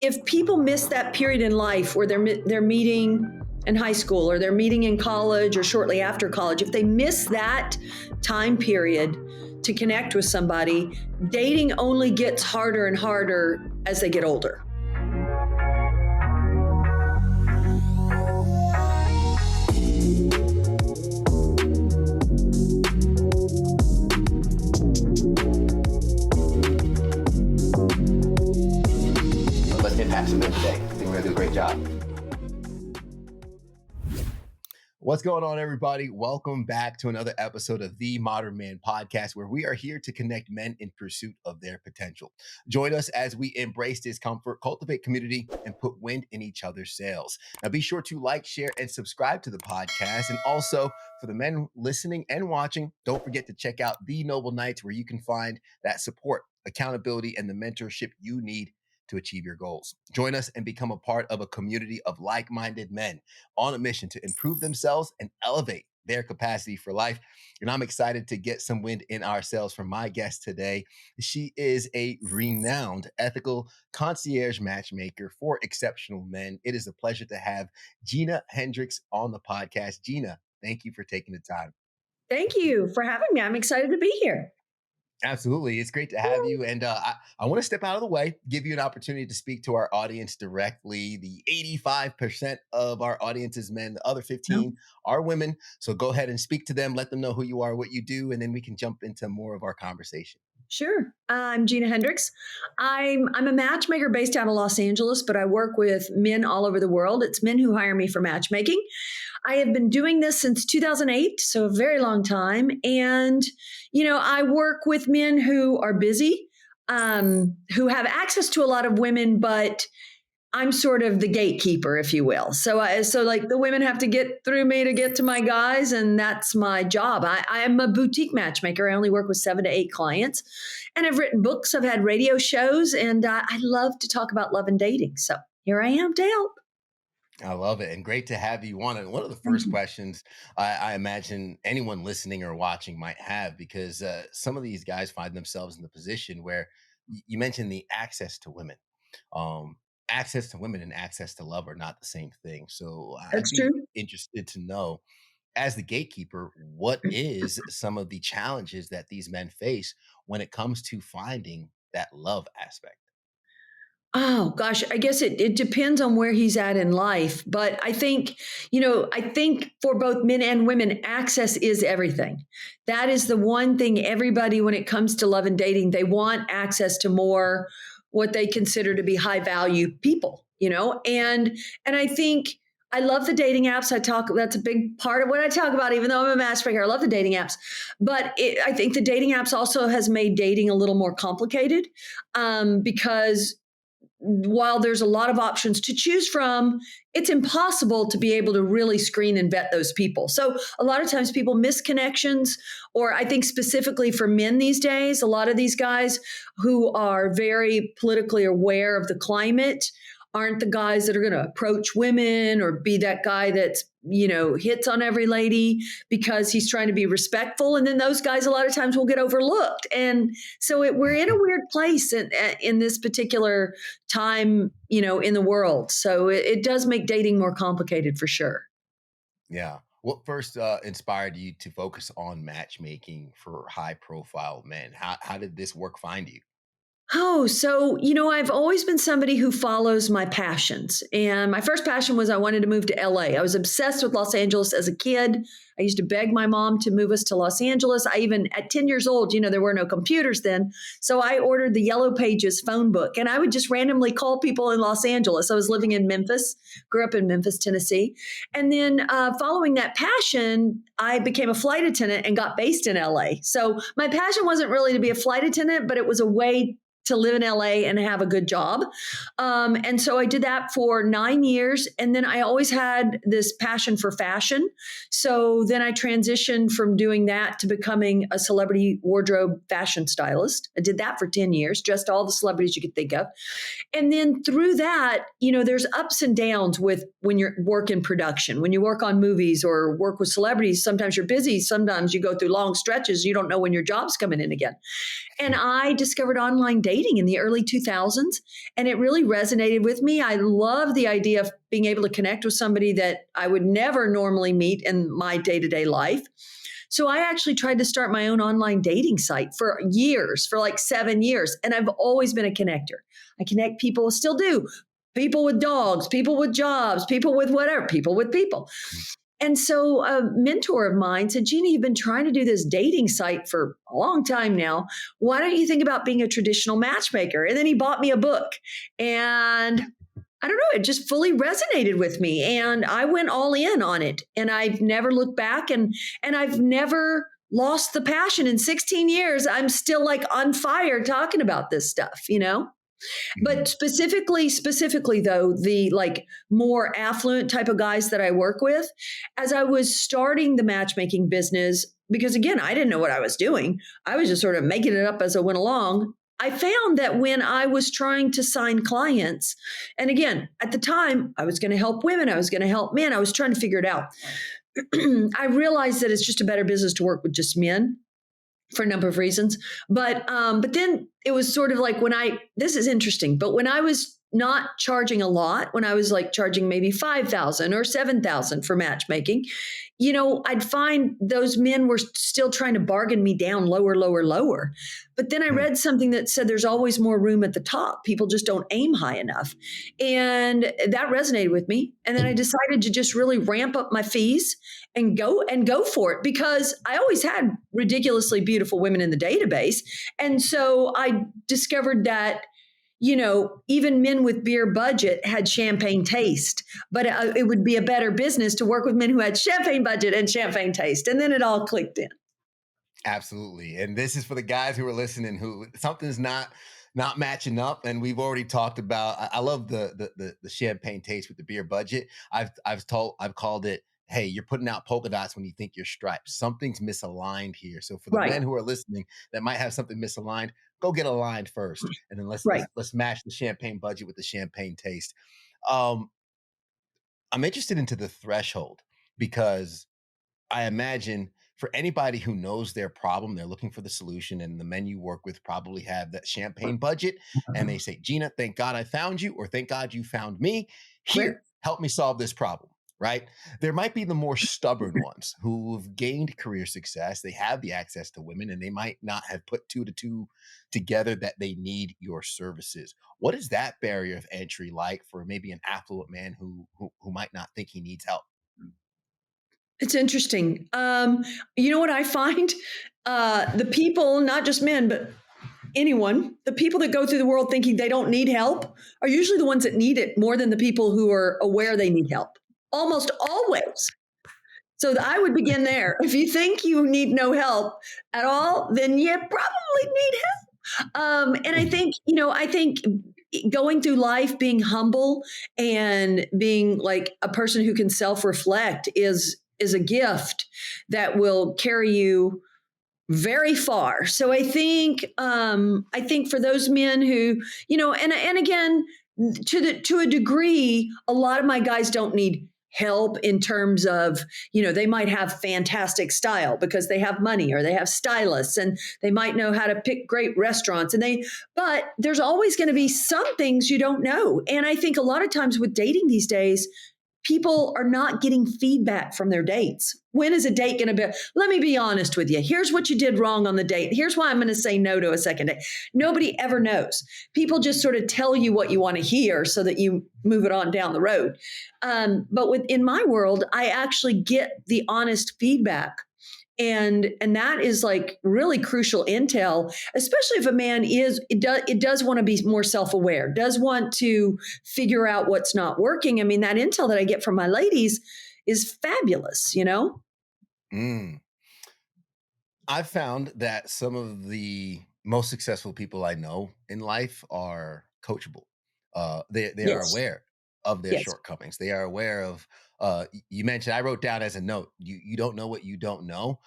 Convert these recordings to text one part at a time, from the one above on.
if people miss that period in life where they're meeting in high school or they're meeting in college or shortly after college, if they miss that time period to connect with somebody, dating only gets harder and harder as they get older. Let's impact some men today. I think we're going to do a great job. What's going on, everybody? Welcome back to another episode of the Modern Man Podcast, where we are here to connect men in pursuit of their potential. Join us as we embrace discomfort, cultivate community, and put wind in each other's sails. Now, be sure to like, share, and subscribe to the podcast. And also, for the men listening and watching, don't forget to check out The Noble Knights, where you can find that support, accountability, and the mentorship you need to achieve your goals. Join us and become a part of a community of like-minded men on a mission to improve themselves and elevate their capacity for life. And I'm excited to get some wind in our sails from my guest today. She is a renowned ethical concierge matchmaker for exceptional men. It is a pleasure to have Gina Hendrix on the podcast. Gina, thank you for taking the time. Thank you for having me. I'm excited to be here. Absolutely. It's great to have you. And I want to step out of the way, give you an opportunity to speak to our audience directly. The 85% of our audience is men. The other 15 are women. So go ahead and speak to them. Let them know who you are, what you do, and then we can jump into more of our conversation. Sure. I'm Gina Hendrix. I'm a matchmaker based out of Los Angeles, but I work with men all over the world. It's men who hire me for matchmaking. I have been doing this since 2008, so a very long time. And, I work with men who are busy, who have access to a lot of women, but I'm sort of the gatekeeper, if you will. So like the women have to get through me to get to my guys, and that's my job. I am a boutique matchmaker. I only work with 7 to 8 clients, and I've written books. I've had radio shows, and I love to talk about love and dating. So here I am to help. I love it. And great to have you on. And one of the first questions I imagine anyone listening or watching might have, because some of these guys find themselves in the position where you mentioned the access to women. Access to women and access to love are not the same thing. So I'd be interested to know, as the gatekeeper, what is some of the challenges that these men face when it comes to finding that love aspect? Oh gosh, I guess it depends on where he's at in life. But I think for both men and women, access is everything. That is the one thing everybody, when it comes to love and dating, they want access to more what they consider to be high value people, and I think I love the dating apps. That's a big part of what I talk about, even though I'm a matchmaker. I love the dating apps, but I think the dating apps also has made dating a little more complicated, because while there's a lot of options to choose from, it's impossible to be able to really screen and vet those people. So a lot of times people miss connections, or I think specifically for men these days, a lot of these guys who are very politically aware of the climate aren't the guys that are going to approach women or be that guy that's, hits on every lady because he's trying to be respectful. And then those guys a lot of times will get overlooked. And so we're in a weird place in this particular time, in the world. So it does make dating more complicated for sure. Yeah. What first inspired you to focus on matchmaking for high profile men? How did this work find you? Oh, so, I've always been somebody who follows my passions. And my first passion was I wanted to move to LA. I was obsessed with Los Angeles as a kid. I used to beg my mom to move us to Los Angeles. I even, at 10 years old, there were no computers then. So I ordered the Yellow Pages phone book, and I would just randomly call people in Los Angeles. I was living in Memphis, grew up in Memphis, Tennessee. And then following that passion, I became a flight attendant and got based in LA. So my passion wasn't really to be a flight attendant, but it was a way to live in LA and have a good job. And so I did that for 9 years. And then I always had this passion for fashion. So then I transitioned from doing that to becoming a celebrity wardrobe fashion stylist. I did that for 10 years, just all the celebrities you could think of. And then through that, there's ups and downs with when you work in production, when you work on movies or work with celebrities. Sometimes you're busy. Sometimes you go through long stretches. You don't know when your job's coming in again. And I discovered online dating. dating in the early 2000s, and it really resonated with me. I love the idea of being able to connect with somebody that I would never normally meet in my day-to-day life. So I actually tried to start my own online dating site for years, for like 7 years. And I've always been a connector. I connect people, still do. People with dogs, people with jobs, people with whatever, people with people. And so a mentor of mine said, Gina, you've been trying to do this dating site for a long time now. Why don't you think about being a traditional matchmaker? And then he bought me a book. And I don't know, it just fully resonated with me. And I went all in on it. And I've never looked back, and I've never lost the passion. In 16 years, I'm still like on fire talking about this stuff, you know? But specifically though, the like more affluent type of guys that I work with, as I was starting the matchmaking business, because again, I didn't know what I was doing. I was just sort of making it up as I went along. I found that when I was trying to sign clients, and again, at the time, I was going to help women, I was going to help men, I was trying to figure it out. I realized that it's just a better business to work with just men for a number of reasons. But then it was sort of like this is interesting, but when I was not charging a lot, when I was like charging maybe 5,000 or 7,000 for matchmaking, you know, I'd find those men were still trying to bargain me down lower, lower, lower. But then I read something that said there's always more room at the top. People just don't aim high enough. And that resonated with me. And then I decided to just really ramp up my fees and go for it, because I always had ridiculously beautiful women in the database. And so I discovered that, you know, even men with beer budget had champagne taste, but it would be a better business to work with men who had champagne budget and champagne taste. And then it all clicked in. Absolutely. And this is for the guys who are listening who something's not matching up. And we've already talked about, I love the champagne taste with the beer budget. I've called it, hey, you're putting out polka dots when you think you're striped. Something's misaligned here. So for the Right. men who are listening that might have something misaligned, go get aligned first. And then Right. let's match the champagne budget with the champagne taste. Um, I'm interested into the threshold because I imagine for anybody who knows their problem, they're looking for the solution, and the men you work with probably have that champagne budget. And they say, Gina, thank God I found you, or thank God you found me. Right. Here, help me solve this problem. Right. There might be the more stubborn ones who've gained career success. They have the access to women, and they might not have put two to two together that they need your services. What is that barrier of entry like for maybe an affluent man who might not think he needs help? It's interesting. You know what I find? The people, not just men, but anyone, the people that go through the world thinking they don't need help are usually the ones that need it more than the people who are aware they need help. Almost always. So I would begin there. If you think you need no help at all, then you probably need help. And I think, you know, going through life being humble and being like a person who can self-reflect is a gift that will carry you very far. So I think for those men who, you know, and again, to a degree, a lot of my guys don't need help in terms of, you know, they might have fantastic style because they have money, or they have stylists, and they might know how to pick great restaurants, but there's always going to be some things you don't know. And I think a lot of times with dating these days, people are not getting feedback from their dates. When is a date going to be? Let me be honest with you. Here's what you did wrong on the date. Here's why I'm going to say no to a second date. Nobody ever knows. People just sort of tell you what you want to hear so that you move it on down the road. But in my world, I actually get the honest feedback. And that is like really crucial intel, especially if a man it does want to be more self-aware, does want to figure out what's not working. I mean, that intel that I get from my ladies is fabulous, you know? Mm. I've found that some of the most successful people I know in life are coachable. They are Yes. aware of their Yes. shortcomings. They are aware of. You mentioned, I wrote down as a note. You don't know what you don't know.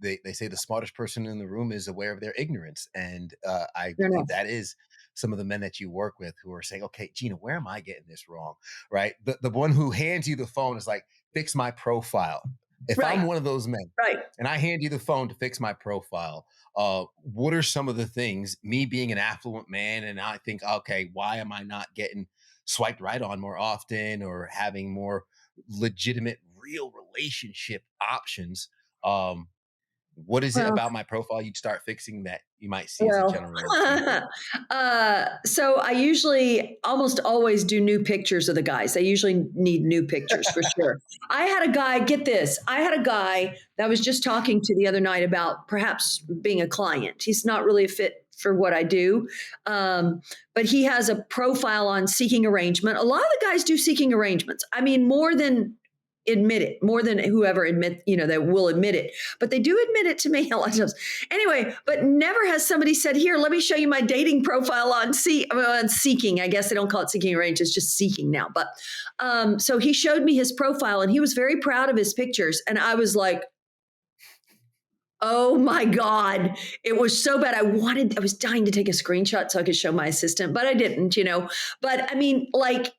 They say the smartest person in the room is aware of their ignorance, and I Fair believe enough. that is some of the men that you work with who are saying, "Okay, Gina, where am I getting this wrong?" Right? The one who hands you the phone is like, "Fix my profile." If Right. I'm one of those men Right. and I hand you the phone to fix my profile, what are some of the things, me being an affluent man, and I think, okay, why am I not getting swiped right on more often or having more legitimate, real relationship options? Um, what is it Well, about my profile you'd start fixing that you might see as a Well, generational gap? so I usually almost always do new pictures of the guys. They usually need new pictures for sure. I had a guy, get this, I had a guy that I was just talking to the other night about perhaps being a client. He's not really a fit for what I do, but he has a profile on seeking arrangement. A lot of the guys do seeking arrangements. I mean, more than admit it, more than whoever admit, that will admit it, but they do admit it to me a lot of times. Anyway, but never has somebody said, here, let me show you my dating profile on seeking. I guess they don't call it seeking arrange, it's just seeking now. But so he showed me his profile and he was very proud of his pictures. And I was like, oh my God, it was so bad. I was dying to take a screenshot so I could show my assistant, but I didn't, But I mean, like,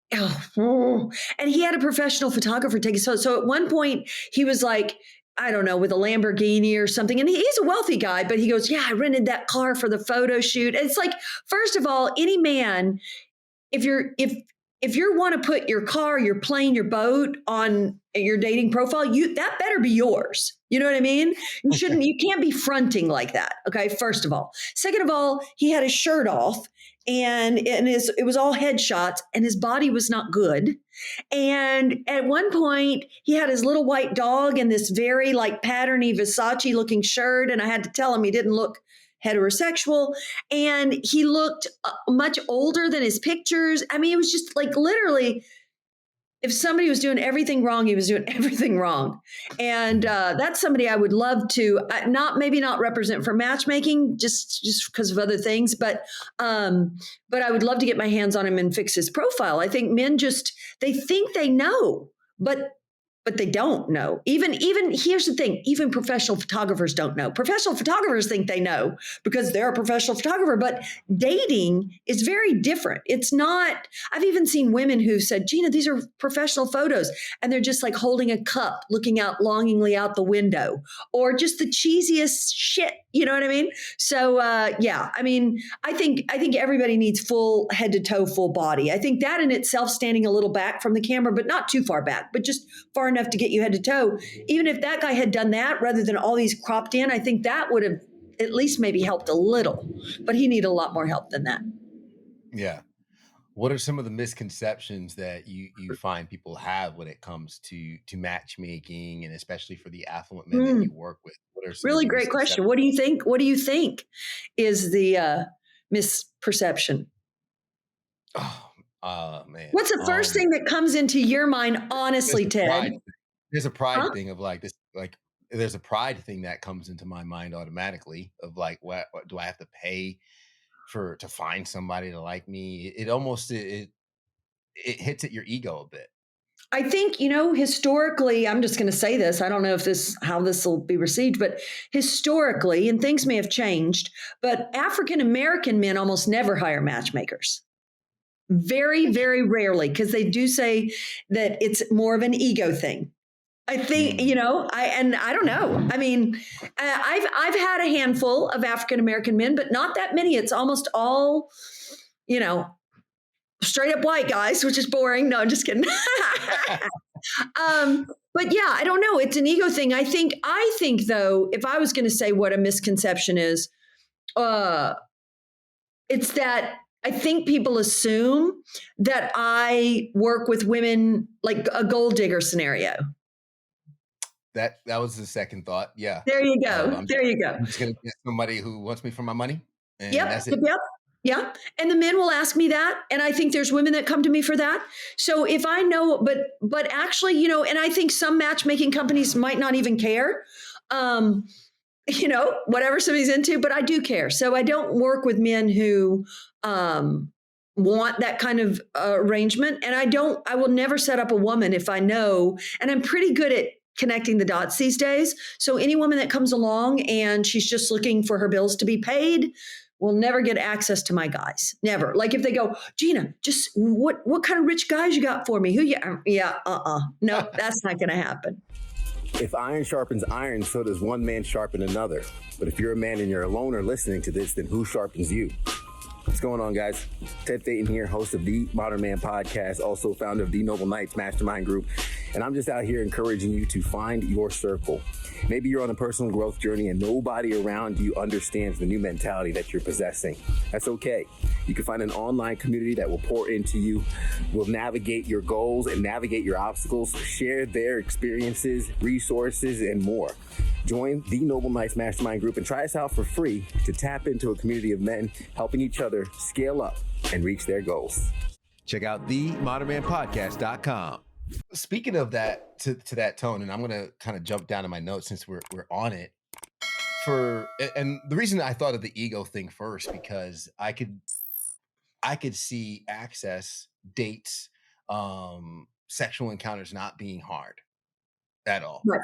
and he had a professional photographer take it. So at one point he was like, I don't know, with a Lamborghini or something. And he's a wealthy guy, but he goes, yeah, I rented that car for the photo shoot. And it's like, first of all, any man, if you want to put your car, your plane, your boat on your dating profile, that better be yours. You know what I mean? You can't be fronting like that. Okay. First of all. Second of all, he had his shirt off and it was all headshots and his body was not good. And at one point he had his little white dog in this very like patterny Versace looking shirt. And I had to tell him he didn't look heterosexual and he looked much older than his pictures. I mean, it was just like literally, if somebody was doing everything wrong, he was doing everything wrong. And that's somebody I would love to maybe not represent for matchmaking just because of other things, but I would love to get my hands on him and fix his profile. I think men they think they know, but they don't know. Even here's the thing, even professional photographers don't know. Professional photographers think they know because they're a professional photographer, but dating is very different. It's not, I've even seen women who said, Gina, these are professional photos. And they're just like holding a cup, looking out longingly out the window, or just the cheesiest shit. You know what I mean? So yeah, I mean, I think everybody needs full head to toe, full body. I think that in itself, standing a little back from the camera, but not too far back, but just far enough to get you head to toe. Even if that guy had done that rather than all these cropped in, I think that would have at least maybe helped a little, but he needed a lot more help than that. Yeah. What are some of the misconceptions that you find people have when it comes to matchmaking, and especially for the affluent men that you work with? What are some of Really the great question. misconceptions? What do you think? What do you think is the misperception? Oh, man. What's the first thing that comes into your mind, There's honestly, a Ted? pride thing. There's a Huh? pride thing of like this, like there's a pride thing that comes into my mind automatically of like, what do I have to pay to find somebody to like me? It almost it hits at your ego a bit. I think, historically, I'm just going to say this. I don't know how this will be received, but historically, and things may have changed, but African American men almost never hire matchmakers. Very, very rarely, because they do say that it's more of an ego thing. I think, Mm. I don't know. I mean, I've had a handful of African American men, but not that many. It's almost all, you know, straight up white guys, which is boring. No, I'm just kidding. But yeah, I don't know. It's an ego thing. I think though, if I was going to say what a misconception is, uh, it's that I think people assume that I work with women like a gold digger scenario. That was the second thought. Yeah. There you Of go. There you go. I'm just gonna get somebody who wants me for my money, and Yep. that's it. Yep. Yeah. And the men will ask me that. And I think there's women that come to me for that. So if I know, but actually, and I think some matchmaking companies might not even care. Whatever somebody's into, but I do care. So I don't work with men who want that kind of arrangement. And I will never set up a woman if I know, and I'm pretty good at connecting the dots these days. So any woman that comes along and she's just looking for her bills to be paid will never get access to my guys. Never. Like if they go, Gina, just what kind of rich guys you got for me? Who you? Yeah. No, that's not going to happen. If iron sharpens iron, so does one man sharpen another. But if you're a man and you're alone or listening to this, then who sharpens you? What's going on, guys? Ted Phaeton here, host of the Modern Man podcast, also founder of the Noble Knights Mastermind Group. And I'm just out here encouraging you to find your circle. Maybe you're on a personal growth journey and nobody around you understands the new mentality that you're possessing. That's okay. You can find an online community that will pour into you, will navigate your goals and navigate your obstacles, share their experiences, resources, and more. Join the Noble Knights Mastermind Group and try us out for free to tap into a community of men helping each other scale up and reach their goals. Check out themodernmanpodcast.com. Speaking of that, to that tone, and I'm going to kind of jump down to my notes since we're on it. And the reason I thought of the ego thing first, because I could see access, dates, sexual encounters not being hard at all. Right.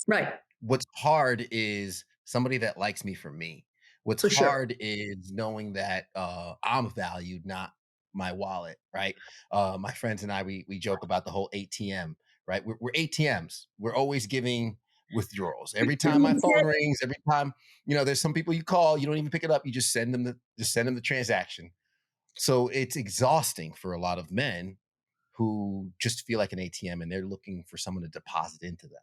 Right. What's hard is somebody that likes me for me. What's For sure. hard is knowing that I'm valued, not my wallet, right? My friends and I, we joke about the whole ATM, right? We're ATMs. We're always giving withdrawals. Every time my phone rings, every time, there's some people you call, you don't even pick it up. You just send them the transaction. So it's exhausting for a lot of men who just feel like an ATM and they're looking for someone to deposit into them.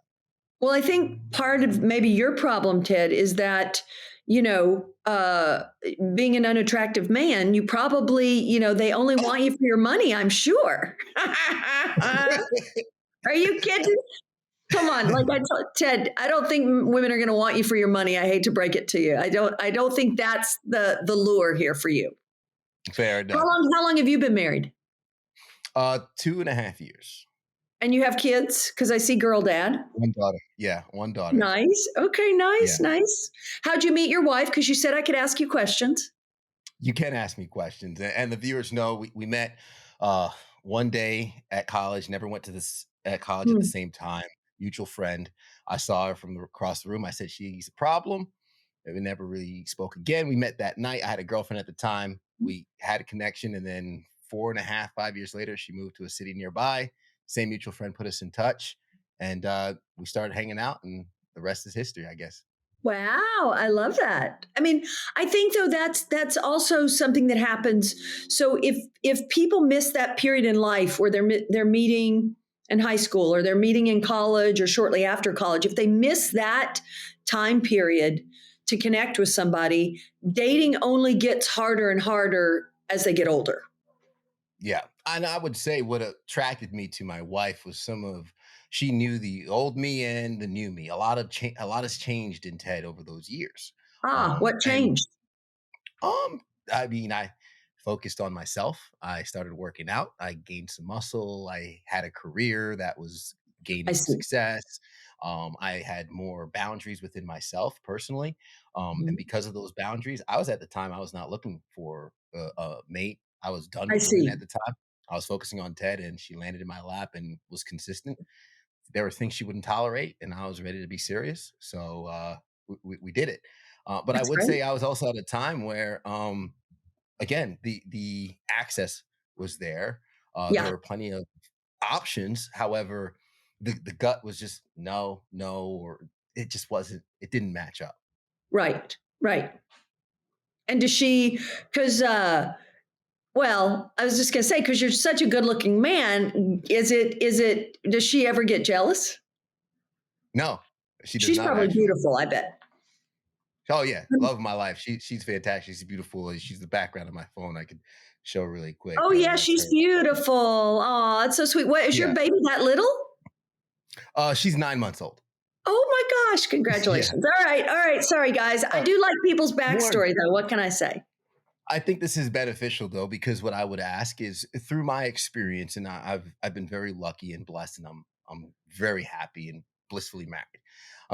Well, I think part of maybe your problem, Ted, is that, being an unattractive man, you probably, they only want you for your money, I'm sure. Are you kidding? Come on, Ted, I don't think women are going to want you for your money. I hate to break it to you. I don't think that's the lure here for you. Fair enough. How long have you been married? 2.5 years. And you have kids? Because I see girl dad. One daughter. Yeah, one daughter. Nice. Okay, nice, yeah. Nice. How'd you meet your wife? Because you said I could ask you questions. You can ask me questions. And the viewers know we met one day at college, never went to this at college at the same time. Mutual friend. I saw her from across the room. I said, she's a problem. And we never really spoke again. We met that night. I had a girlfriend at the time. We had a connection. And then 4.5, 5 years later, she moved to a city nearby. Same mutual friend put us in touch, and we started hanging out, and the rest is history, I guess. Wow, I love that. I mean, I think though that's also something that happens. So if people miss that period in life where they're meeting in high school or they're meeting in college or shortly after college, if they miss that time period to connect with somebody, dating only gets harder and harder as they get older. Yeah. And I would say what attracted me to my wife was she knew the old me and the new me. A lot has changed in Ted over those years. What changed? I focused on myself. I started working out. I gained some muscle. I had a career that was gaining success. I had more boundaries within myself personally. And because of those boundaries, I was not looking for a mate. I was done with women at the time. I was focusing on Ted, and she landed in my lap and was consistent. There were things she wouldn't tolerate, and I was ready to be serious. So we did it. But I would say I was also at a time where, again, the access was there. There were plenty of options. However, the gut was just no, or it just wasn't. It didn't match up. Right. And does she? Because well, I was just going to say, because you're such a good-looking man, does she ever get jealous? No, she does She's not. She's probably beautiful, I bet. Oh yeah, love of my life. She's fantastic. She's beautiful. She's the background of my phone. I could show really quick. Oh yeah, she's beautiful. Oh, that's so sweet. What is your baby that little? She's 9 months old. Oh my gosh, congratulations. Yeah. All right. Sorry guys. I do like people's backstory though. What can I say? I think this is beneficial though, because what I would ask is, through my experience, and I've been very lucky and blessed, and I'm very happy and blissfully married.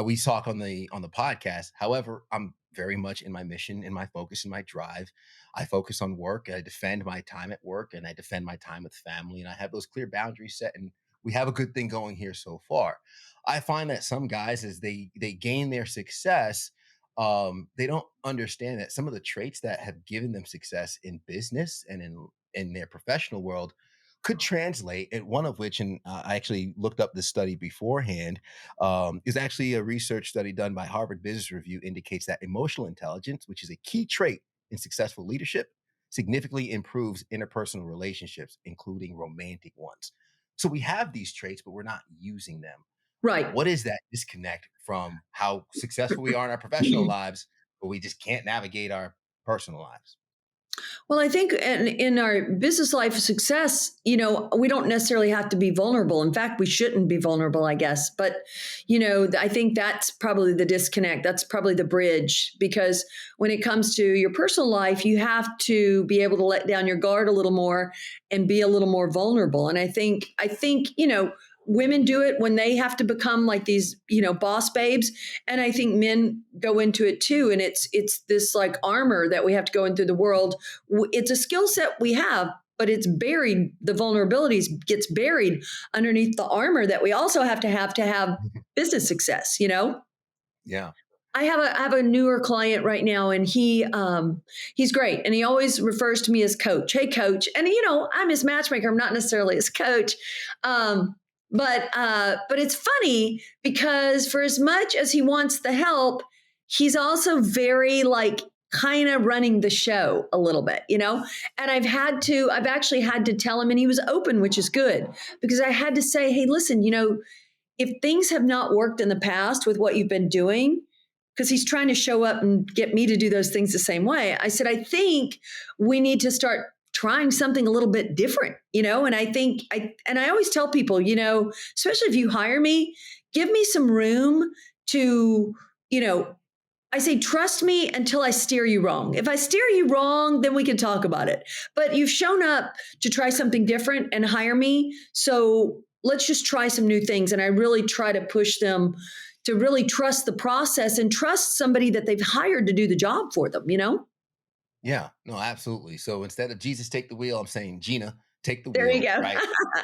We talk on the podcast. However, I'm very much in my mission, in my focus, in my drive. I focus on work. I defend my time at work, and I defend my time with family, and I have those clear boundaries set. And we have a good thing going here so far. I find that some guys, as they gain their success, they don't understand that some of the traits that have given them success in business and in their professional world could translate, and one of which, and I actually looked up this study beforehand, is actually a research study done by Harvard Business Review indicates that emotional intelligence, which is a key trait in successful leadership, significantly improves interpersonal relationships, including romantic ones. So we have these traits, but we're not using them. Right. What is that disconnect from how successful we are in our professional lives, but we just can't navigate our personal lives? Well, I think in our business life success, we don't necessarily have to be vulnerable. In fact, we shouldn't be vulnerable, I guess. But, I think that's probably the disconnect. That's probably the bridge because when it comes to your personal life, you have to be able to let down your guard a little more and be a little more vulnerable. And I think, women do it when they have to become like these, boss babes. And I think men go into it too. And it's this like armor that we have to go into the world. It's a skill set we have, but it's buried. The vulnerabilities gets buried underneath the armor that we also have to have business success. Yeah. I have a newer client right now, and he's great, and he always refers to me as coach. Hey, coach, and I'm his matchmaker. I'm not necessarily his coach, um, but it's funny because for as much as he wants the help, he's also very like kind of running the show a little bit. And I've actually had to tell him, and he was open, which is good because I had to say, hey, listen, if things have not worked in the past with what you've been doing, because he's trying to show up and get me to do those things the same way. I said, I think we need to start trying something a little bit different. And I always tell people, especially if you hire me, give me some room to, you know, I say, trust me until I steer you wrong. If I steer you wrong, then we can talk about it. But you've shown up to try something different and hire me. So let's just try some new things. And I really try to push them to really trust the process and trust somebody that they've hired to do the job for them. Yeah, no, absolutely. So instead of Jesus take the wheel, I'm saying Gina take the There you wheel, go. right?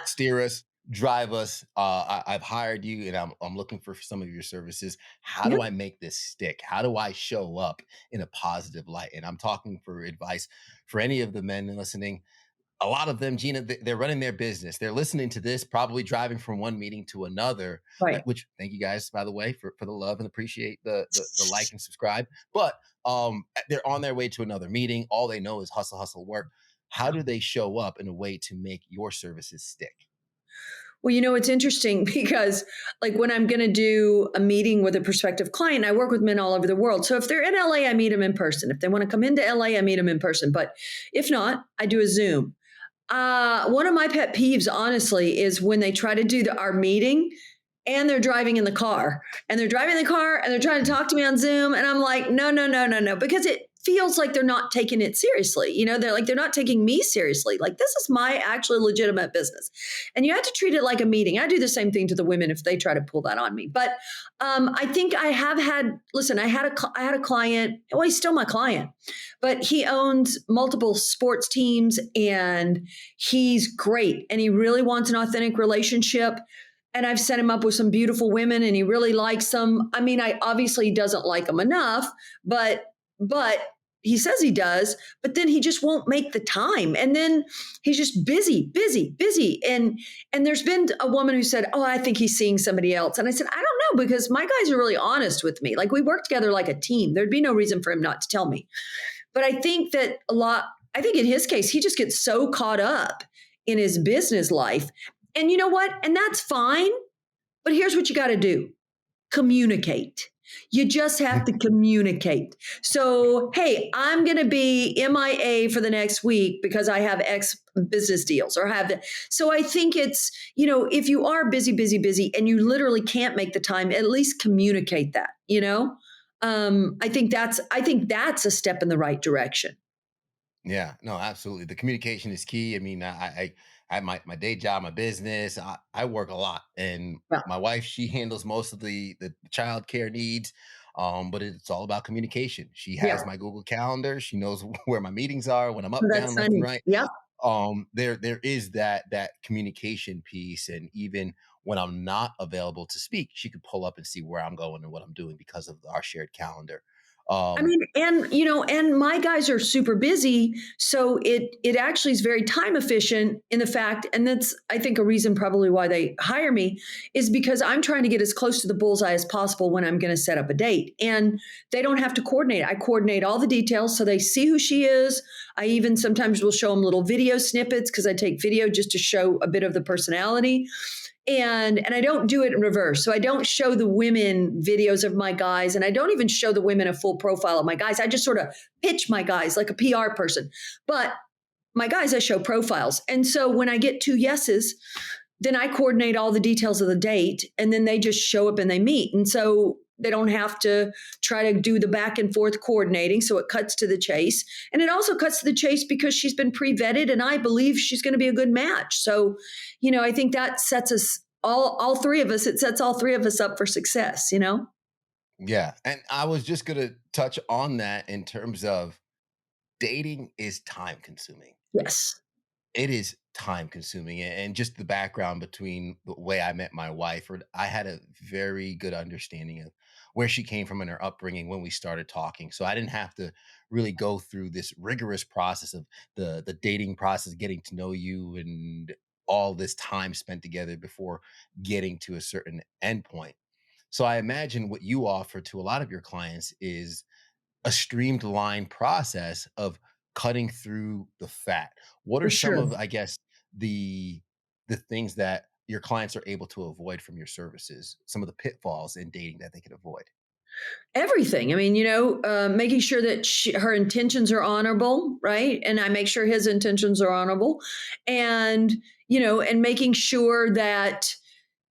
Steer us, drive us. I've hired you, and I'm looking for some of your services. How Yeah. do I make this stick? How do I show up in a positive light? And I'm talking for advice for any of the men listening. A lot of them, Gina, they're running their business. They're listening to this, probably driving from one meeting to another. Right. Which, thank you guys, by the way, for the love and appreciate the like and subscribe. But they're on their way to another meeting. All they know is hustle, hustle, work. How do they show up in a way to make your services stick? Well, it's interesting because, like, when I'm going to do a meeting with a prospective client, I work with men all over the world. So if they're in LA, I meet them in person. If they want to come into LA, I meet them in person. But if not, I do a Zoom. One of my pet peeves, honestly, is when they try to do our meeting and they're driving in the car and they're driving in the car and they're trying to talk to me on Zoom. And I'm like, no, no, no, no, no, because it feels like they're not taking it seriously. They're not taking me seriously. Like, this is my actually legitimate business. And you have to treat it like a meeting. I do the same thing to the women if they try to pull that on me. But I think I have listen, I had a client, well, he's still my client, but he owns multiple sports teams and he's great. And he really wants an authentic relationship. And I've set him up with some beautiful women and he really likes them. I mean, I obviously doesn't like them enough, but he says he does, but then he just won't make the time. And then he's just busy, busy, busy. And there's been a woman who said, "Oh, I think he's seeing somebody else." And I said, "I don't know, because my guys are really honest with me. Like, we work together like a team. There'd be no reason for him not to tell me." But I think that I think in his case, he just gets so caught up in his business life. And you know what? And that's fine. But here's what you got to do: communicate. You just have to communicate. So, hey, I'm going to be MIA for the next week because I have X business deals or have the. So I think it's, if you are busy, busy, busy and you literally can't make the time, at least communicate that. I think that's a step in the right direction. Yeah, no, absolutely. The communication is key. I mean, I have my day job, my business. I work a lot, and Yeah. my wife, she handles most of the child care needs. But it's all about communication. She has Yeah. my Google Calendar. She knows where my meetings are, when I'm up, That's down, left, and funny. right. Yeah. There is that communication piece, and even when I'm not available to speak, she could pull up and see where I'm going and what I'm doing because of our shared calendar. I Um, mean, and my guys are super busy, so it actually is very time efficient in the fact, and that's I think a reason probably why they hire me is because I'm trying to get as close to the bullseye as possible when I'm going to set up a date, and they don't have to coordinate. I coordinate all the details so they see who she is. I even sometimes will show them little video snippets because I take video just to show a bit of the personality, and I don't do it in reverse. So I don't show the women videos of my guys, and I don't even show the women a full profile of my guys. I just sort of pitch my guys like a PR person. But my guys, I show profiles. And so when I get two yeses, then I coordinate all the details of the date, and then they just show up and they meet. And so they don't have to try to do the back and forth coordinating. So it cuts to the chase. And it also cuts to the chase because she's been pre vetted and I believe she's going to be a good match. So, I think that sets us all three of us, it sets all three of us up for success, yeah. And I was just going to touch on that in terms of dating is time consuming. Yes, It is time consuming, and just the background between the way I met my wife, or I had a very good understanding of where she came from in her upbringing when we started talking. So I didn't have to really go through this rigorous process of the dating process, getting to know you and all this time spent together before getting to a certain endpoint. So I imagine what you offer to a lot of your clients is a streamlined process of cutting through the fat. What are for some sure. of, I guess, the the things that your clients are able to avoid from your services? Some of the pitfalls in dating that they could avoid? Everything. I mean, making sure that her intentions are honorable, right? And I make sure his intentions are honorable. And, and making sure that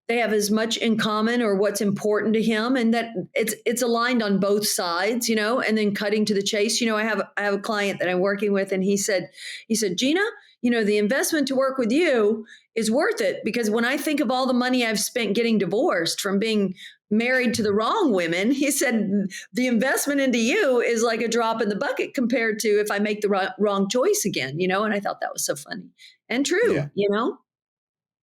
they have as much in common or what's important to him and that it's aligned on both sides, and then cutting to the chase. I have a client that I'm working with and he said, Gina, the investment to work with you is worth it because when I think of all the money I've spent getting divorced from being married to the wrong women, he said the investment into you is like a drop in the bucket compared to if I make the wrong choice again, and I thought that was so funny and Yeah, true.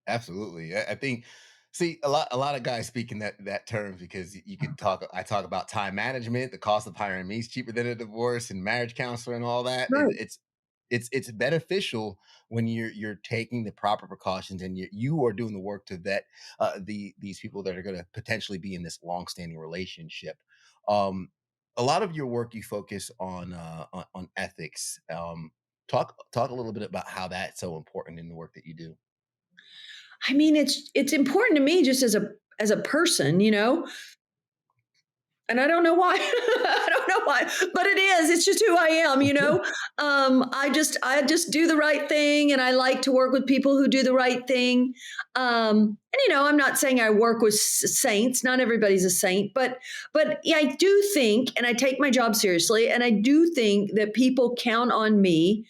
absolutely. I think see a lot of guys speak in that terms because you could talk. I talk about time management, the cost of hiring me is cheaper than a divorce, and marriage counselor and all that. Right. It's beneficial when you're taking the proper precautions and you are doing the work to vet these people that are going to potentially be in this long-standing relationship. Um, a lot of your work you focus on ethics. Talk a little bit about how that's so important in the work that you do. I mean, it's important to me just as a person, and I don't know why. I don't know why, but it is. It's just who I am. I just do the right thing, and I like to work with people who do the right thing. And I'm not saying I work with saints. Not everybody's a saint, but yeah, I do think, and I take my job seriously, and I do think that people count on me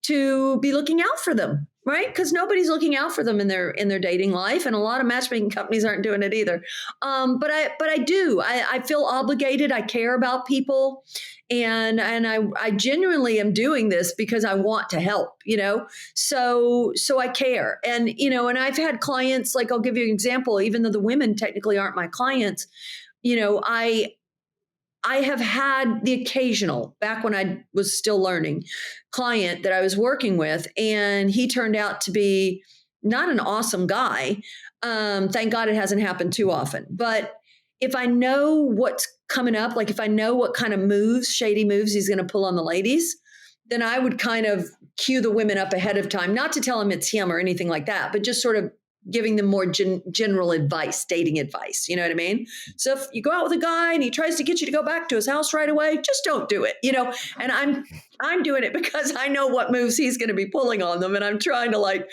to be looking out for them, right? Because nobody's looking out for them in their dating life, and a lot of matchmaking companies aren't doing it either. But I do. I feel obligated. I care about people, and I genuinely am doing this because I want to help. So I care, and I've had clients, like I'll give you an example. Even though the women technically aren't my clients, I have had the occasional, back when I was still learning, client that I was working with, and he turned out to be not an awesome guy. Thank God it hasn't happened too often. But if I know what's coming up, like if I know what kind of moves, shady moves he's going to pull on the ladies, then I would kind of cue the women up ahead of time, not to tell him it's him or anything like that, but just sort of giving them more general advice, dating advice. You know what I mean? So if you go out with a guy and he tries to get you to go back to his house right away, just don't do it. And I'm doing it because I know what moves he's going to be pulling on them, and I'm trying to I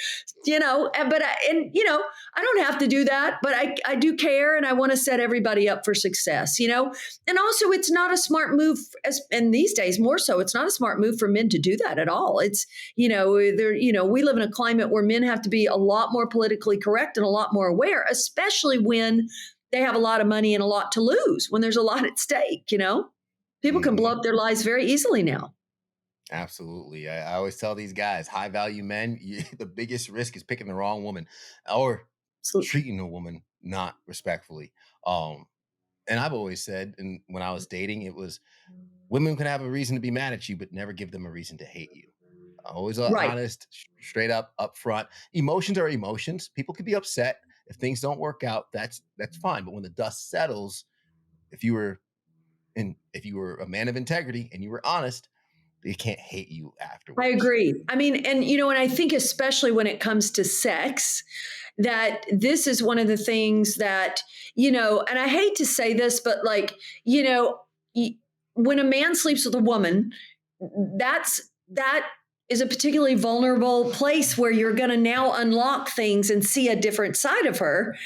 don't have to do that, but I do care, and I want to set everybody up for success. And also it's not a smart move, and these days more so, it's not a smart move for men to do that at all. It's we live in a climate where men have to be a lot more politically correct and a lot more aware, especially when they have a lot of money and a lot to lose, when there's a lot at stake. People can blow Mhm. up their lives very easily now. Absolutely. I always tell these guys, high value men, the biggest risk is picking the wrong woman or So, treating a woman not respectfully. Um, and I've always said, and when I was dating, it was Women can have a reason to be mad at you, but never give them a reason to hate you. Always Right. honest, straight up front. Emotions are emotions. People can be upset if things don't work out. That's fine. But when the dust settles, if you were if you were a man of integrity and you were honest, they can't hate you I afterwards. agree. I mean, and I think especially when it comes to sex, that this is one of the things that, and I hate to say this, but like, you know, when a man sleeps with a woman, that is a particularly vulnerable place where you're going to now unlock things and see a different side of her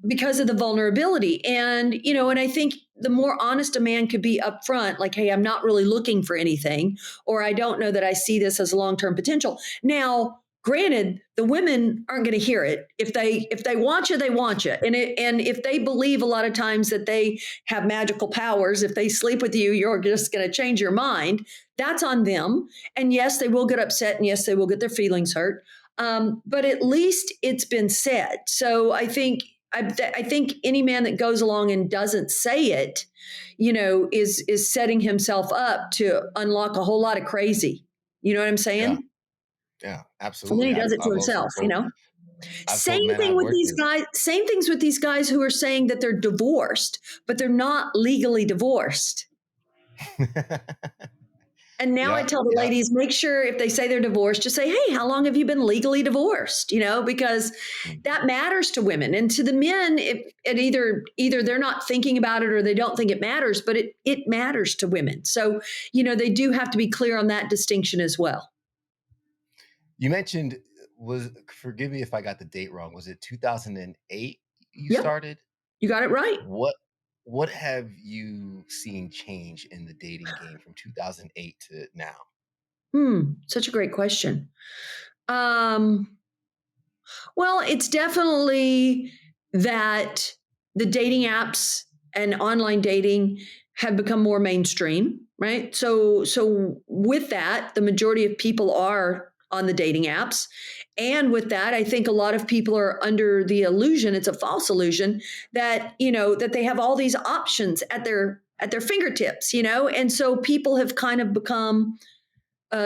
because of the vulnerability. And I think the more honest a man could be upfront, like, hey, I'm not really looking for anything, or I don't know that I see this as long-term potential. Now, granted, the women aren't going to hear it. If they want you, they want you. And if they believe a lot of times that they have magical powers, if they sleep with you, you're just going to change your mind. That's on them. And yes, they will get upset, and yes, they will get their feelings hurt. But at least it's been said. So I think any man that goes along and doesn't say it, is setting himself up to unlock a whole lot of crazy. You know what I'm Yeah, saying? yeah, And then he absolutely. does it to I've also himself. told Same men thing I've with worked these with. guys. Same things with these guys who are saying that they're divorced, but they're not legally divorced. And now I Yeah, tell the yeah. ladies, make sure if they say they're divorced, just say, hey, how long have you been legally divorced? Because Mm. that matters to women. And to the men, it either they're not thinking about it or they don't think it matters, but it matters to women. So, they do have to be clear on that distinction as well. You mentioned was forgive me if I got the date wrong. Was it 2008 you Yep, started? you got it right. What what have you seen change in the dating game from 2008 to now? Such a great question. Um, Well, it's definitely that the dating apps and online dating have become more mainstream, right? So with that, the majority of people are on the dating apps. And with that, I think a lot of people are under the illusion, it's a false illusion that they have all these options at their fingertips, And so people have kind of become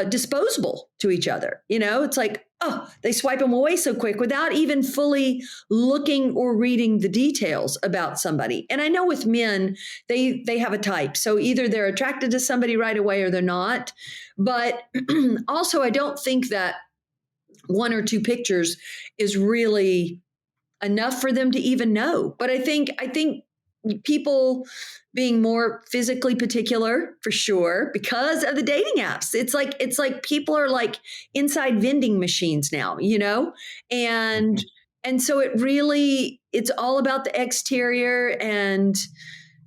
disposable to each other. It's like, oh, they swipe them away so quick without even fully looking or reading the details about somebody. And I know with men, they have a type. So either they're attracted to somebody right away or they're not. But also, I don't think that one or two pictures is really enough for them to even know. But I think people being more physically particular for sure because of the dating apps. It's like people are like inside vending machines now, and Mhm. and so it's all about the exterior, and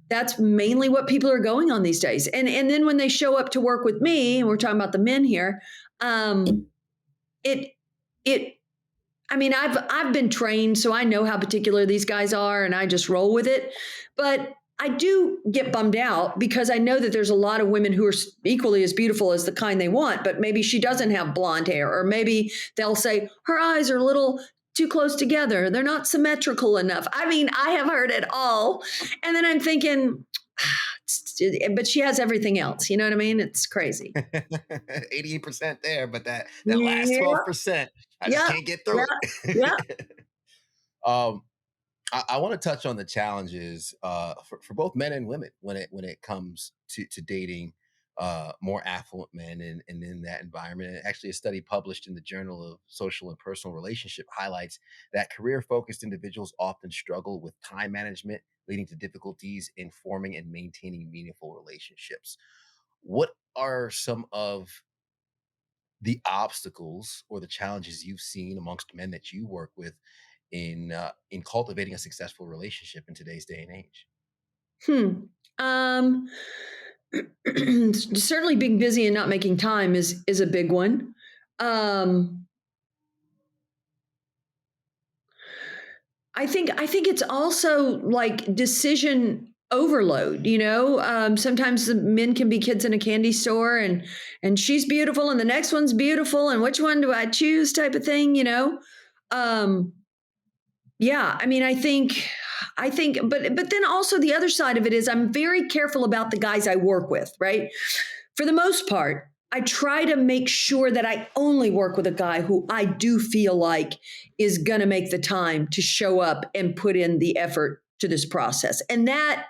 that's mainly what people are going on these days. And then when they show up to work with me, and we're talking about the men here, it it I mean, I've been trained, so I know how particular these guys are, and I just roll with it. But I do get bummed out because I know that there's a lot of women who are equally as beautiful as the kind they want, but maybe she doesn't have blonde hair, or maybe they'll say her eyes are a little too close together. They're not symmetrical enough. I mean, I have heard it all. And then I'm thinking, but she has everything else. You know what I mean? It's crazy. 88% there, but that last Yeah. 12%, I just Yeah. can't get Yeah. through Yeah. it. um, I want to touch on the challenges for both men and women when it comes to dating more affluent men and in that environment. And actually, a study published in the Journal of Social and Personal Relationship highlights that career-focused individuals often struggle with time management, leading to difficulties in forming and maintaining meaningful relationships. What are some of the obstacles or the challenges you've seen amongst men that you work with in cultivating a successful relationship in today's day and age? Hmm. Um, Certainly being busy and not making time is a big one. Um, I think it's also like decision overload. Sometimes the men can be kids in a candy store, and she's beautiful, and the next one's beautiful, and which one do I choose? Type of thing. Um, Yeah, I mean, but then also the other side of it is I'm very careful about the guys I work with, right? For the most part, I try to make sure that I only work with a guy who I do feel like is going to make the time to show up and put in the effort to this process. And that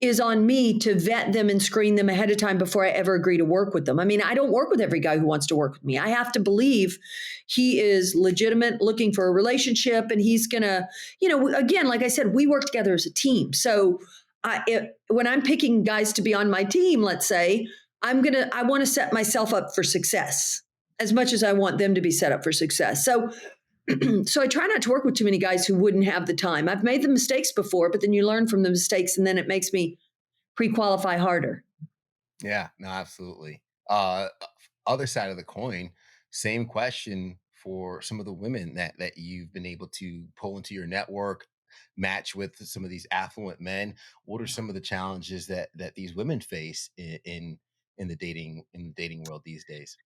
is on me to vet them and screen them ahead of time before I ever agree to work with them. I mean, I don't work with every guy who wants to work with me. I have to believe he is legitimate, looking for a relationship, and he's going to, again, like I said, we work together as a team. So when I'm picking guys to be on my team, let's say, I want to set myself up for success as much as I want them to be set up for success. So so I try not to work with too many guys who wouldn't have the time. I've made the mistakes before, but then you learn from the mistakes and then it makes me pre-qualify harder. Yeah, no, absolutely. Other side of the coin, same question for some of the women that you've been able to pull into your network, match with some of these affluent men. What are some of the challenges that these women face in the dating world these days?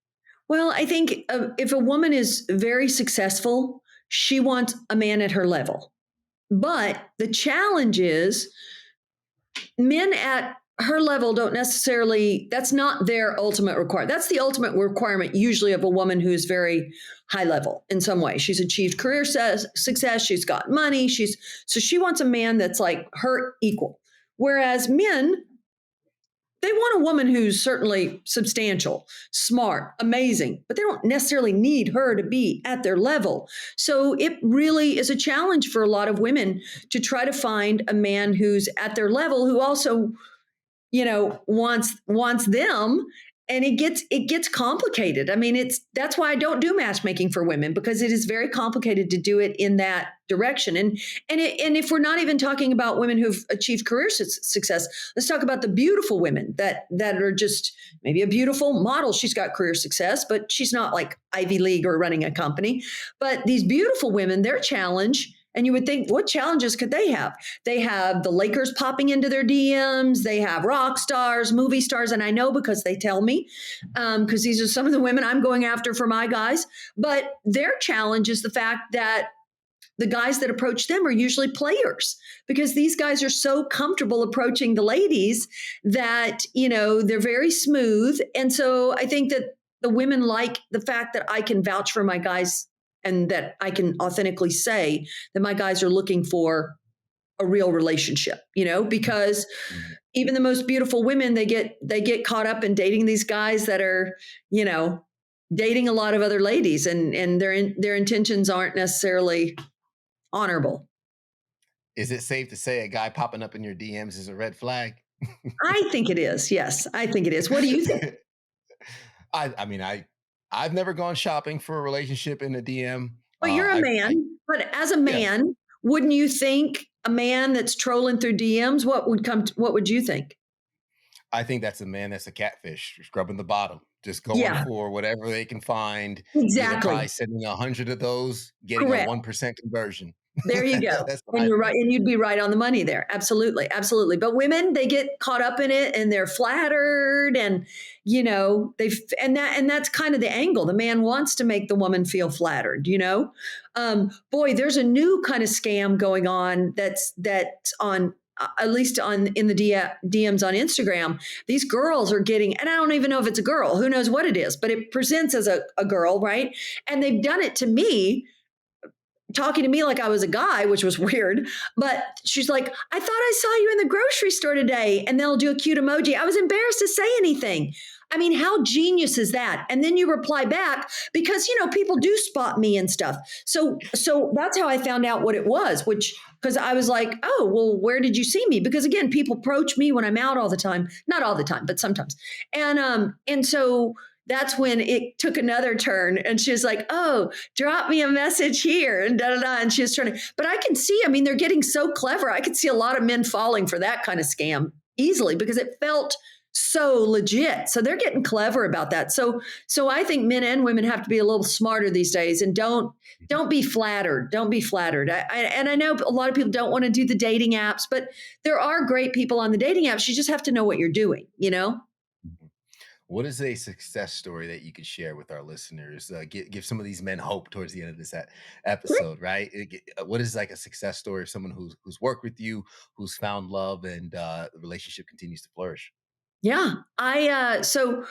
Well, I think if a woman is very successful, she wants a man at her level. But the challenge is men at her level don't necessarily, that's not their ultimate requirement. That's the ultimate requirement usually of a woman who's very high level in some way. She's achieved career success, she's got money, so she wants a man that's like her equal. Whereas men, they want a woman who's certainly substantial, smart, amazing, but they don't necessarily need her to be at their level. So it really is a challenge for a lot of women to try to find a man who's at their level who also wants them, and it gets complicated. I mean, that's why I don't do matchmaking for women, because it is very complicated to do it in that direction. And if we're not even talking about women who've achieved career success, let's talk about the beautiful women that are just maybe a beautiful model. She's got career success, but she's not like Ivy League or running a company. But these beautiful women, their challenge, and you would think, what challenges could they have? They have the Lakers popping into their DMs. They have rock stars, movie stars. And I know because they tell me, because these are some of the women I'm going after for my guys. But their challenge is the fact that the guys that approach them are usually players, because these guys are so comfortable approaching the ladies that, they're very smooth. And so I think that the women like the fact that I can vouch for my guys and that I can authentically say that my guys are looking for a real relationship, because Mhm. even the most beautiful women, they get caught up in dating these guys that are, dating a lot of other ladies, and their intentions aren't necessarily honorable. Is it safe to say a guy popping up in your DMs is a red flag? I think it is. Yes, I think it is. What do you think? I mean, I've never gone shopping for a relationship in a DM. Well, you're a I man, but as a Yeah, man, wouldn't you think a man that's trolling through DMs, what would you think? I think that's a man that's a catfish, scrubbing the bottom, just going Yeah, for whatever they can find. Either exactly. probably sending 100 of those, getting a Correct. 1% conversion. There you go. That's what And I you're right. think. And you'd be right on the money there. Absolutely. Absolutely. But women, they get caught up in it and they're flattered, and, and that's kind of the angle. The man wants to make the woman feel flattered. Boy, there's a new kind of scam going on that's on, at least on in the DMs on Instagram. These girls are getting, and I don't even know if it's a girl, who knows what it is, but it presents as a girl, right? And they've done it to me, talking to me like I was a guy, which was weird. But she's like, I thought I saw you in the grocery store today. And they'll do a cute emoji. I was embarrassed to say anything. I mean, how genius is that? And then you reply back because, people do spot me and stuff. So that's how I found out what it was, which, because I was like, oh, well, where did you see me? Because again, people approach me when I'm out all the time, not all the time, but sometimes. And so that's when it took another turn, and she was like, oh, drop me a message here, and da da da. And she was trying to, but I can see, I mean, they're getting so clever. I could see a lot of men falling for that kind of scam easily because it felt so legit. So they're getting clever about that. So I think men and women have to be a little smarter these days, and don't be flattered. Don't be flattered. And I know a lot of people don't want to do the dating apps, but there are great people on the dating apps. You just have to know what you're doing, What is a success story that you could share with our listeners? Give some of these men hope towards the end of this episode, right? What is like a success story of someone who's worked with you, who's found love, and the relationship continues to flourish? Yeah, so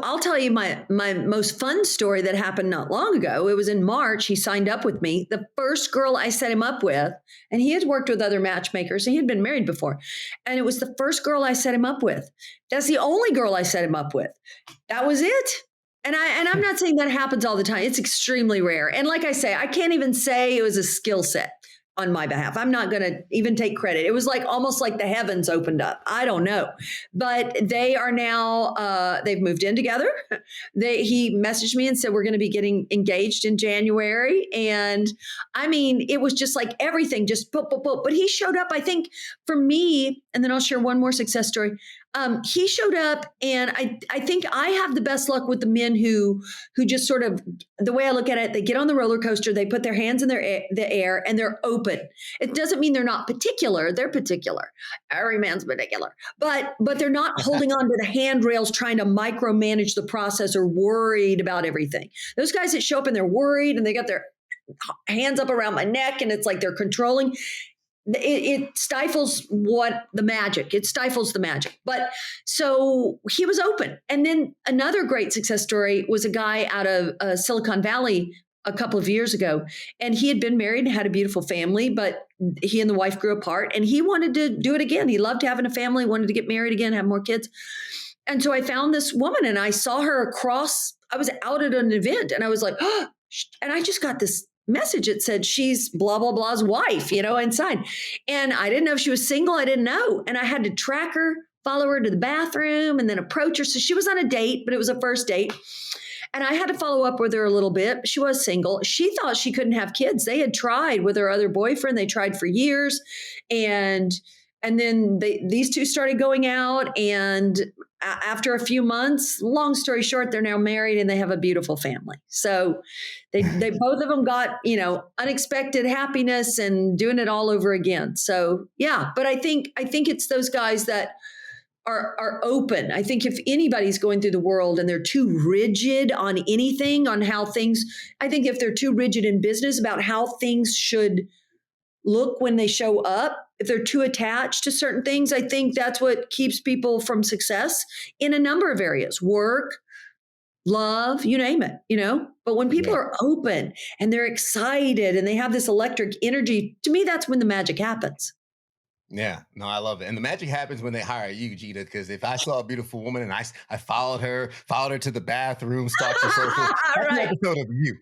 I'll tell you my most fun story that happened not long ago. It was in March. He signed up with me. The first girl I set him up with, and he had worked with other matchmakers, and he had been married before, and it was the first girl I set him up with. That's the only girl I set him up with. That was it. And I'm not saying that happens all the time. It's extremely rare. And like I say, I can't even say it was a skill set on my behalf. I'm not going to even take credit. It was like almost like the heavens opened up. I don't know, but they are now they've moved in together. He messaged me and said we're going to be getting engaged in January, and I mean it was just like everything just boop, boop, boop. But he showed up. I think for me, and then I'll share one more success story. He showed up, and I think I have the best luck with the men who just sort of, the way I look at it, they get on the roller coaster, they put their hands in the air, and they're open. It doesn't mean they're not particular; they're particular. Every man's particular, but they're not holding on to the handrails, trying to micromanage the process or worried about everything. Those guys that show up and they're worried and they got their hands up around my neck, and it's like they're controlling. It stifles it stifles the magic. But so he was open. And then another great success story was a guy out of Silicon Valley a couple of years ago, and he had been married and had a beautiful family, but he and the wife grew apart, and he wanted to do it again. He loved having a family, wanted to get married again, have more kids. And so I found this woman, and I saw her I was out at an event, and I was like, oh, and I just got this message. It said she's blah, blah, blah's wife, inside. And I didn't know if she was single. I didn't know. And I had to track her, follow her to the bathroom, and then approach her. So she was on a date, but it was a first date. And I had to follow up with her a little bit. She was single. She thought she couldn't have kids. They had tried with her other boyfriend. They tried for years. And then these two started going out, and after a few months, long story short, they're now married and they have a beautiful family. So they both of them got, unexpected happiness and doing it all over again. So yeah, but I think it's those guys that are open. I think if anybody's going through the world and they're too rigid on anything, on how things, I think if they're too rigid in business about how things should look when they show up, if they're too attached to certain things, I think that's what keeps people from success in a number of areas, work, love, you name it, But when people are open and they're excited and they have this electric energy, to me, that's when the magic happens. Yeah, no, I love it. And the magic happens when they hire you, Gina, because if I saw a beautiful woman and I followed her to the bathroom, stalked her social, that's an episode of you.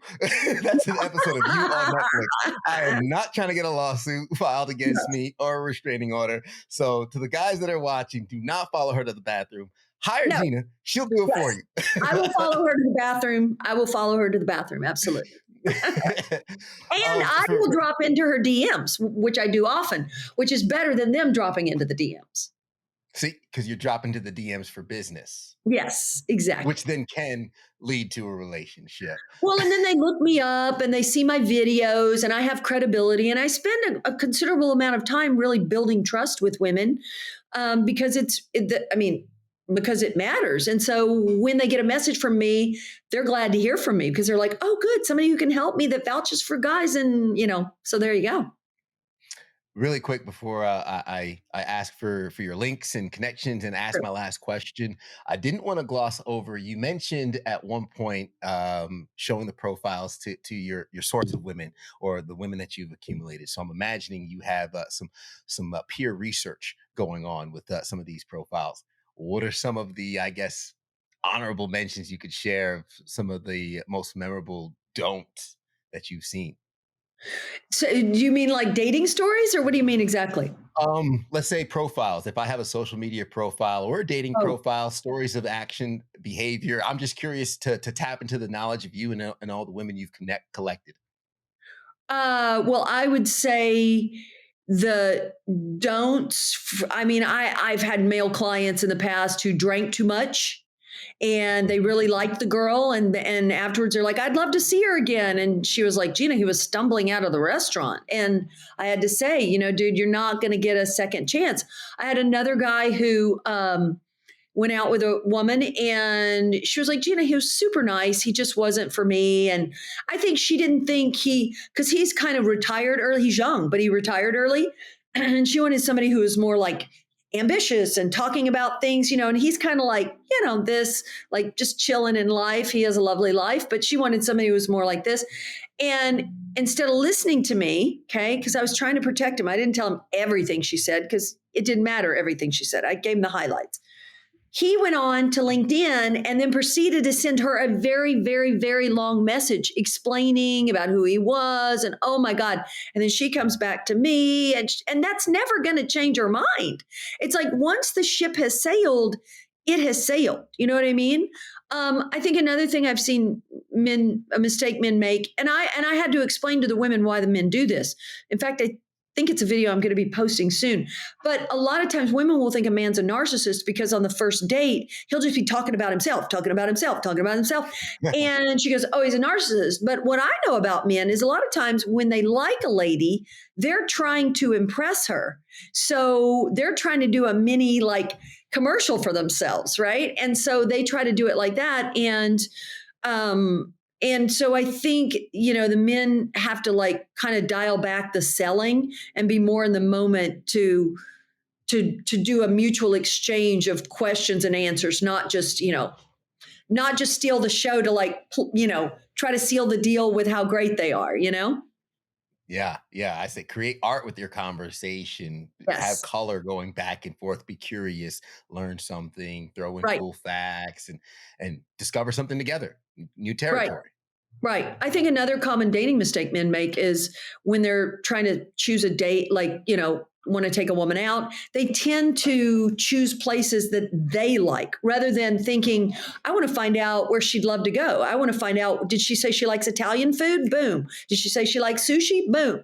That's an episode of you on Netflix. I am not trying to get a lawsuit filed against me or a restraining order. So to the guys that are watching, do not follow her to the bathroom. Hire Gina. She'll do it for you. I will follow her to the bathroom. Absolutely. And I will drop into her DMs, which I do often, which is better than them dropping into the DMs. See, because you're dropping to the DMs for business. Yes, exactly. Which then can lead to a relationship. Well, and then they look me up and they see my videos and I have credibility, and I spend a considerable amount of time really building trust with women because because it matters. And so when they get a message from me, they're glad to hear from me because they're like, oh, good, somebody who can help me that vouches for guys. And, so there you go. Really quick before I ask for your links and connections and ask my last question, I didn't want to gloss over. You mentioned at one point showing the profiles to your source of women or the women that you've accumulated. So I'm imagining you have some peer research going on with some of these profiles. What are some of the, I guess, honorable mentions you could share of some of the most memorable don'ts that you've seen? So do you mean like dating stories, or what do you mean exactly? Let's say profiles. If I have a social media profile or a dating profile, stories of action, behavior, I'm just curious to tap into the knowledge of you and all the women you've collected. Well, I would say the don'ts. I mean, I've had male clients in the past who drank too much and they really liked the girl. And afterwards they're like, I'd love to see her again. And she was like, Gina, he was stumbling out of the restaurant. And I had to say, dude, you're not going to get a second chance. I had another guy who went out with a woman, and she was like, Gina, he was super nice. He just wasn't for me. And I think she didn't think because he's kind of retired early. He's young, but he retired early. And she wanted somebody who was more like ambitious and talking about things, and he's kind of like, this, like just chilling in life. He has a lovely life, but she wanted somebody who was more like this. And instead of listening to me, okay, because I was trying to protect him, I didn't tell him everything she said because it didn't matter everything she said. I gave him the highlights. He went on to LinkedIn and then proceeded to send her a very, very, very long message explaining about who he was. And oh my God. And then she comes back to me, and that's never going to change her mind. It's like once the ship has sailed, it has sailed. You know what I mean? I think another thing I've seen a mistake men make, and I had to explain to the women why the men do this. In fact, I think it's a video I'm going to be posting soon. But a lot of times women will think a man's a narcissist because on the first date, he'll just be talking about himself. And she goes, oh, he's a narcissist. But what I know about men is a lot of times when they like a lady, they're trying to impress her. So they're trying to do a mini like commercial for themselves, right? And so they try to do it like that. And so I think, the men have to like kind of dial back the selling and be more in the moment to do a mutual exchange of questions and answers, not just steal the show to like, try to seal the deal with how great they are, Yeah, yeah. I say create art with your conversation, have Yes. color going back and forth, be curious, learn something, throw in Right. cool facts and discover something together, new Right. territory. Right. I think another common dating mistake men make is when they're trying to choose a date, like, want to take a woman out, they tend to choose places that they like rather than thinking, I want to find out where she'd love to go. I want to find out, did she say she likes Italian food? Boom. Did she say she likes sushi? Boom.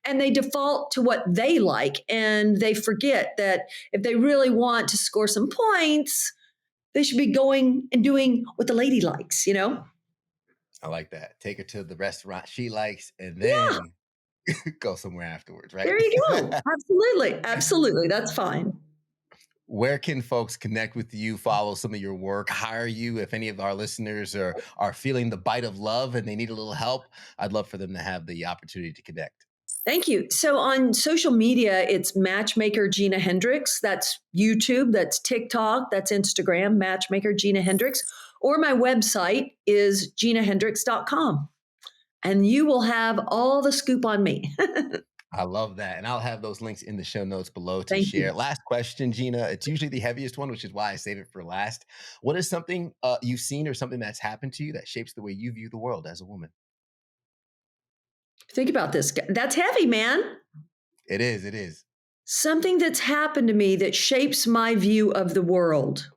And they default to what they like. And they forget that if they really want to score some points, they should be going and doing what the lady likes. I like that. Take her to the restaurant she likes and Yeah. then go somewhere afterwards, right? There you go. Absolutely. Absolutely. That's fine. Where can folks connect with you, follow some of your work, hire you? If any of our listeners are feeling the bite of love and they need a little help, I'd love for them to have the opportunity to connect. Thank you. So on social media, it's Matchmaker Gina Hendrix. That's YouTube, that's TikTok, that's Instagram, Matchmaker Gina Hendrix. Or my website is ginahendrix.com. And you will have all the scoop on me. I love that. And I'll have those links in the show notes below to Thank share. you. Last question, Gina. It's usually the heaviest one, which is why I save it for last. What is something you've seen or something that's happened to you that shapes the way you view the world as a woman? Think about this. That's heavy, man. It is. It is. Something that's happened to me that shapes my view of the world.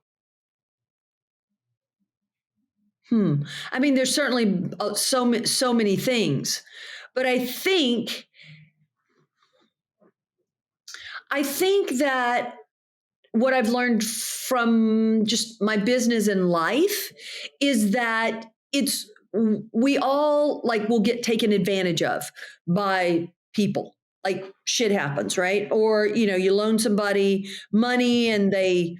I mean, there's certainly so many things, but I think that what I've learned from just my business and life is that it's we all like will get taken advantage of by people. Like shit happens, right? Or you loan somebody money and they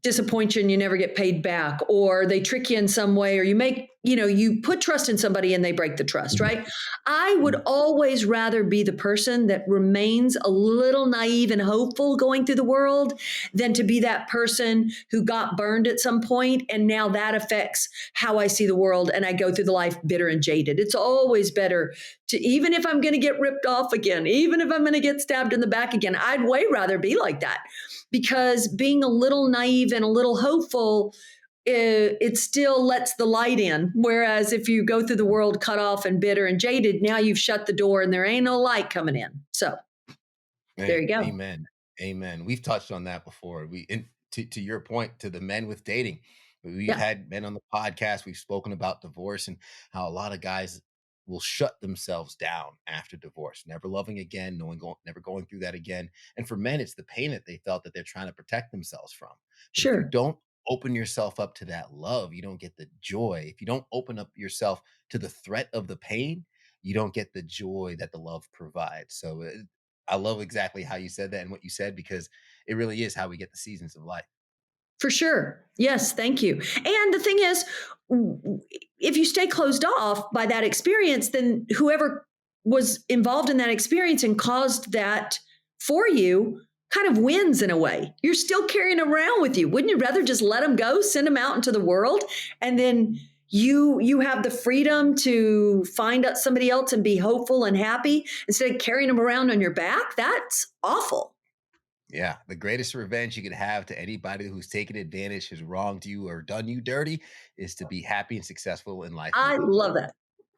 disappoint you and you never get paid back, or they trick you in some way, or you put trust in somebody and they break the trust, Mhm. right? I would always rather be the person that remains a little naive and hopeful going through the world than to be that person who got burned at some point and now that affects how I see the world and I go through the life bitter and jaded. It's always better to, even if I'm going to get ripped off again, even if I'm going to get stabbed in the back again, I'd way rather be like that, because being a little naive and a little hopeful, it still lets the light in. Whereas if you go through the world cut off and bitter and jaded, now you've shut the door and there ain't no light coming in. So there you Hey, go. amen. Amen. We've touched on that before. To your point, to the men with dating. We've Yeah, had men on the podcast. We've spoken about divorce and how a lot of guys will shut themselves down after divorce, never loving again, never going through that again. And for men, it's the pain that they felt that they're trying to protect themselves from. But if you sure. don't open yourself up to that love, you don't get the joy. If you don't open up yourself to the threat of the pain, you don't get the joy that the love provides. So I love exactly how you said that and what you said, because it really is how we get the seasons of life. For sure. Yes, thank you. And the thing is, if you stay closed off by that experience, then whoever was involved in that experience and caused that for you kind of wins in a way. You're still carrying them around with you. Wouldn't you rather just let them go, send them out into the world, and then you have the freedom to find out somebody else and be hopeful and happy instead of carrying them around on your back? That's awful. Yeah, the greatest revenge you could have to anybody who's taken advantage, has wronged you, or done you dirty is to be happy and successful in life I moving love forward.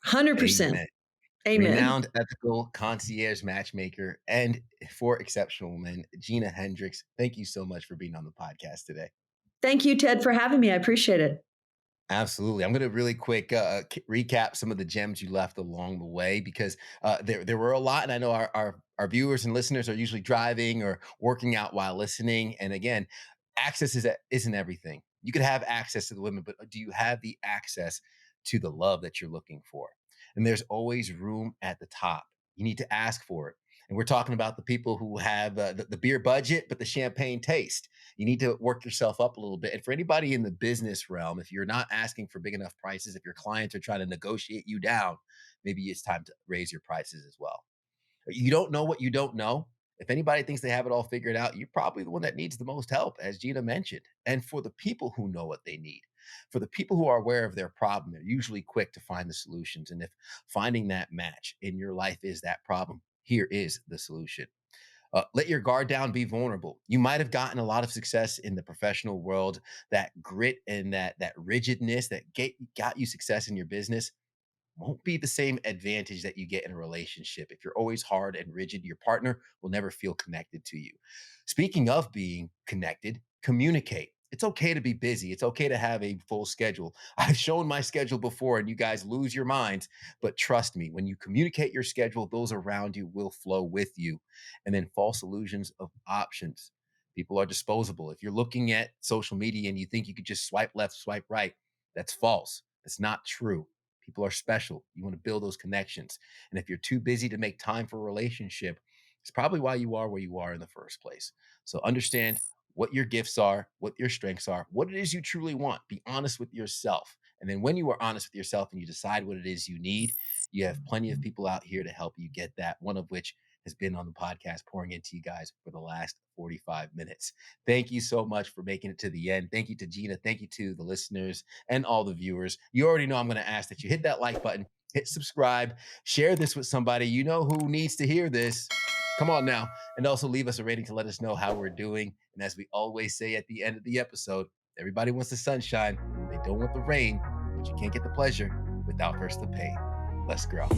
that. 100%. Amen. Amen. Renowned ethical concierge matchmaker and for exceptional men, Gina Hendrix, thank you so much for being on the podcast today. Thank you, Ted, for having me. I appreciate it. Absolutely. I'm going to really quick recap some of the gems you left along the way, because there were a lot, and I know our viewers and listeners are usually driving or working out while listening. And again, access isn't everything. You could have access to the women, but do you have the access to the love that you're looking for? And there's always room at the top. You need to ask for it. And we're talking about the people who have the beer budget, but the champagne taste. You need to work yourself up a little bit. And for anybody in the business realm, if you're not asking for big enough prices, if your clients are trying to negotiate you down, maybe it's time to raise your prices as well. You don't know what you don't know. If anybody thinks they have it all figured out, you're probably the one that needs the most help, as Gina mentioned. And for the people who know what they need, for the people who are aware of their problem, they're usually quick to find the solutions. And if finding that match in your life is that problem, here is the solution. Let your guard down, be vulnerable. You might have gotten a lot of success in the professional world. That grit and that rigidness that got you success in your business won't be the same advantage that you get in a relationship. If you're always hard and rigid, your partner will never feel connected to you. Speaking of being connected, communicate. It's okay to be busy. It's okay to have a full schedule. I've shown my schedule before and you guys lose your minds, but trust me, when you communicate your schedule, those around you will flow with you. And then false illusions of options. People are disposable. If you're looking at social media and you think you could just swipe left, swipe right, that's false. That's not true. People are special. You want to build those connections. And if you're too busy to make time for a relationship, it's probably why you are where you are in the first place. So understand what your gifts are, what your strengths are, what it is you truly want. Be honest with yourself. And then when you are honest with yourself and you decide what it is you need, you have plenty of people out here to help you get that, one of which has been on the podcast pouring into you guys for the last 45 minutes. Thank you so much for making it to the end. Thank you to Gina. Thank you to the listeners and all the viewers. You already know I'm going to ask that you hit that like button, hit subscribe, share this with somebody you know who needs to hear this. Come on now. And also leave us a rating to let us know how we're doing. And as we always say at the end of the episode, everybody wants the sunshine. They don't want the rain, but you can't get the pleasure without first the pain. Let's grow.